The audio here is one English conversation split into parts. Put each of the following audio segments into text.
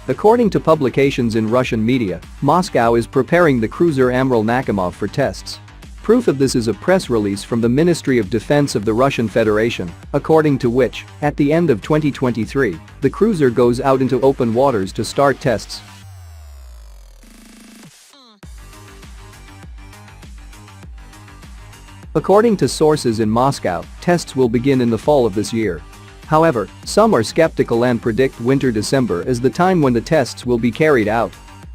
According to publications in Russian media, Moscow is preparing the cruiser Admiral Nakhimov for tests. Proof of this is a press release from the Ministry of Defense of the Russian Federation, according to which, at the end of 2023, the cruiser goes out into open waters to start tests. According to sources in Moscow, tests will begin in the fall of this year. However, some are skeptical and predict winter-December as the time when the tests will be carried out.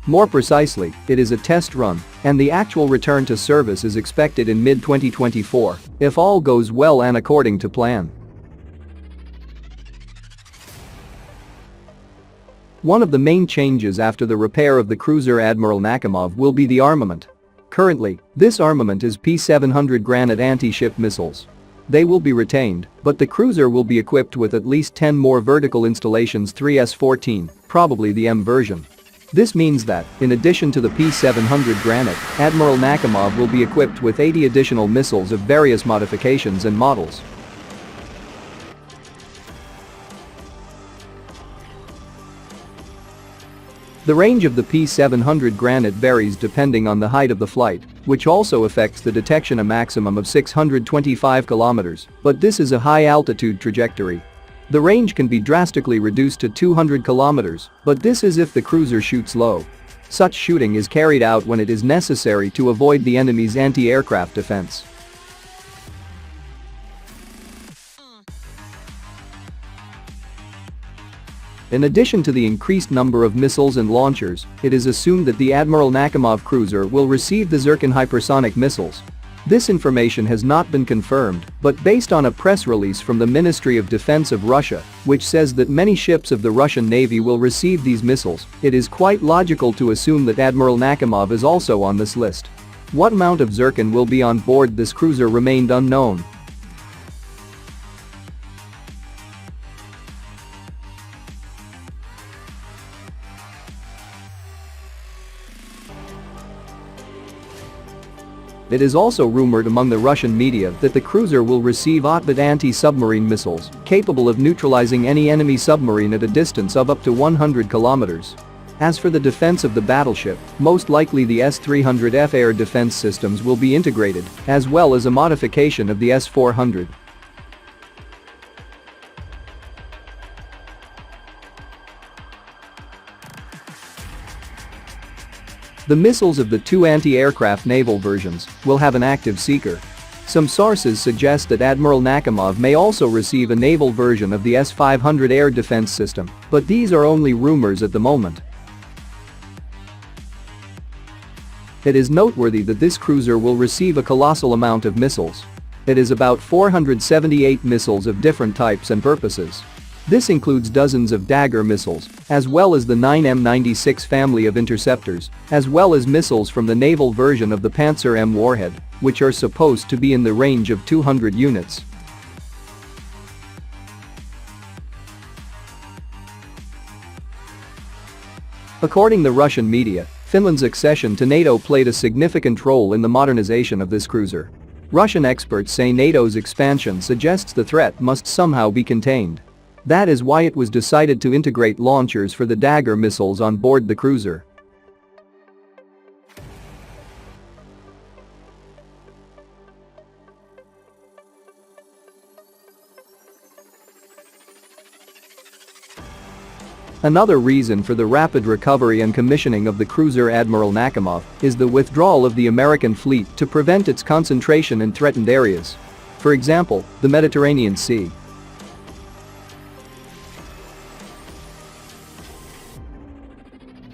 More precisely, it is a test run, and the actual return to service is expected in mid-2024, if all goes well and according to plan. One of the main changes after the repair of the cruiser Admiral Nakhimov will be the armament. Currently, this armament is P-700 Granite anti-ship missiles. They will be retained, but the cruiser will be equipped with at least 10 more vertical installations 3S-14, probably the M version. This means that, in addition to the P-700 Granite, Admiral Nakhimov will be equipped with 80 additional missiles of various modifications and models. The range of the P-700 Granite varies depending on the height of the flight, which also affects the detection a maximum of 625 kilometers, but this is a high-altitude trajectory. The range can be drastically reduced to 200 kilometers, but this is if the cruiser shoots low. Such shooting is carried out when it is necessary to avoid the enemy's anti-aircraft defense. In addition to the increased number of missiles and launchers, it is assumed that the Admiral Nakhimov cruiser will receive the Zircon hypersonic missiles. This information has not been confirmed, but based on a press release from the Ministry of Defense of Russia, which says that many ships of the Russian Navy will receive these missiles, it is quite logical to assume that Admiral Nakhimov is also on this list. What amount of Zircon will be on board this cruiser remained unknown. It is also rumored among the Russian media that the cruiser will receive Otvat anti-submarine missiles, capable of neutralizing any enemy submarine at a distance of up to 100 kilometers. As for the defense of the battleship, most likely the S-300F air defense systems will be integrated, as well as a modification of the S-400. The missiles of the two anti-aircraft naval versions will have an active seeker. Some sources suggest that Admiral Nakhimov may also receive a naval version of the S-500 air defense system, but these are only rumors at the moment. It is noteworthy that this cruiser will receive a colossal amount of missiles. It is about 478 missiles of different types and purposes. This includes dozens of Dagger missiles, as well as the 9M96 family of interceptors, as well as missiles from the naval version of the Panzer M warhead, which are supposed to be in the range of 200 units. According to Russian media, Finland's accession to NATO played a significant role in the modernization of this cruiser. Russian experts say NATO's expansion suggests the threat must somehow be contained. That is why it was decided to integrate launchers for the Dagger missiles on board the cruiser. Another reason for the rapid recovery and commissioning of the cruiser Admiral Nakhimov is the withdrawal of the American fleet to prevent its concentration in threatened areas. For example, the Mediterranean Sea.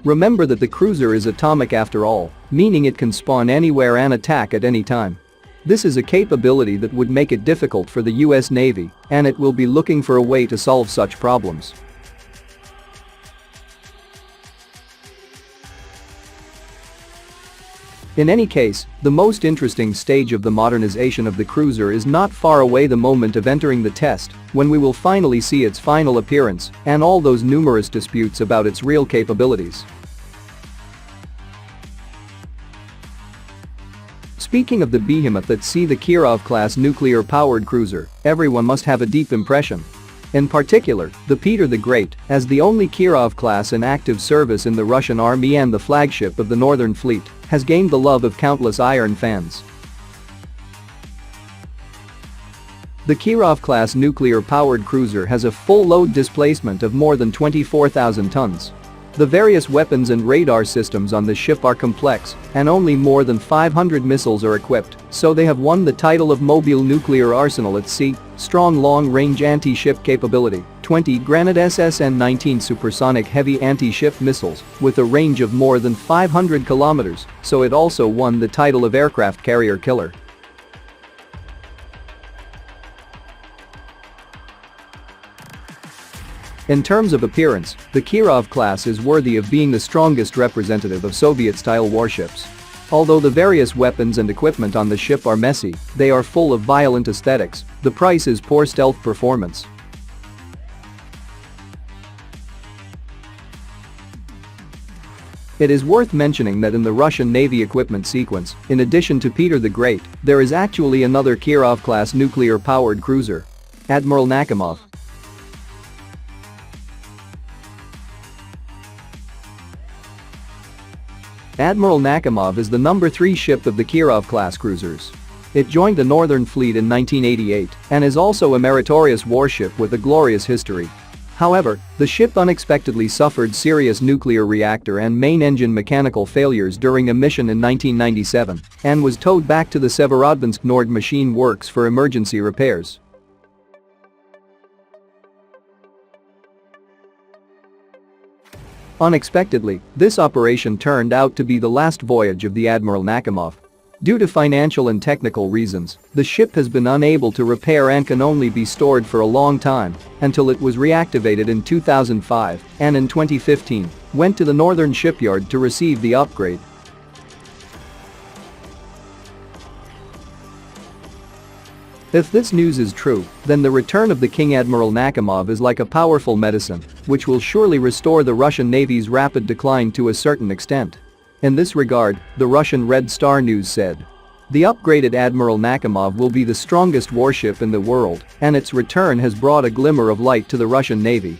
Remember that the cruiser is atomic after all, meaning it can spawn anywhere and attack at any time. This is a capability that would make it difficult for the US Navy, and it will be looking for a way to solve such problems. In any case, the most interesting stage of the modernization of the cruiser is not far away, the moment of entering the test, when we will finally see its final appearance and all those numerous disputes about its real capabilities. Speaking of the behemoth at sea, the Kirov-class nuclear-powered cruiser, everyone must have a deep impression. In particular, the Peter the Great, as the only Kirov class in active service in the Russian army and the flagship of the Northern Fleet, has gained the love of countless Iron fans. The Kirov-class nuclear-powered cruiser has a full load displacement of more than 24,000 tons. The various weapons and radar systems on the ship are complex, and only more than 500 missiles are equipped, so they have won the title of mobile nuclear arsenal at sea. Strong long-range anti-ship capability, 20 Granite SSN-19 supersonic heavy anti-ship missiles, with a range of more than 500 kilometers, so it also won the title of aircraft carrier killer. In terms of appearance, the Kirov class is worthy of being the strongest representative of Soviet-style warships. Although the various weapons and equipment on the ship are messy, they are full of violent aesthetics. The price is poor stealth performance. It is worth mentioning that in the Russian Navy equipment sequence, in addition to Peter the Great, there is actually another Kirov-class nuclear-powered cruiser. Admiral Nakhimov. Admiral Nakhimov is the number 3 ship of the Kirov-class cruisers. It joined the Northern Fleet in 1988 and is also a meritorious warship with a glorious history. However, the ship unexpectedly suffered serious nuclear reactor and main engine mechanical failures during a mission in 1997 and was towed back to the Severodvinsk Nord Machine Works for emergency repairs. Unexpectedly, this operation turned out to be the last voyage of the Admiral Nakhimov. Due to financial and technical reasons, the ship has been unable to repair and can only be stored for a long time until it was reactivated in 2005 and in 2015 went to the Northern Shipyard to receive the upgrade. If this news is true, then the return of the King Admiral Nakhimov is like a powerful medicine, which will surely restore the Russian Navy's rapid decline to a certain extent. In this regard, the Russian Red Star News said, "The upgraded Admiral Nakhimov will be the strongest warship in the world, and its return has brought a glimmer of light to the Russian Navy."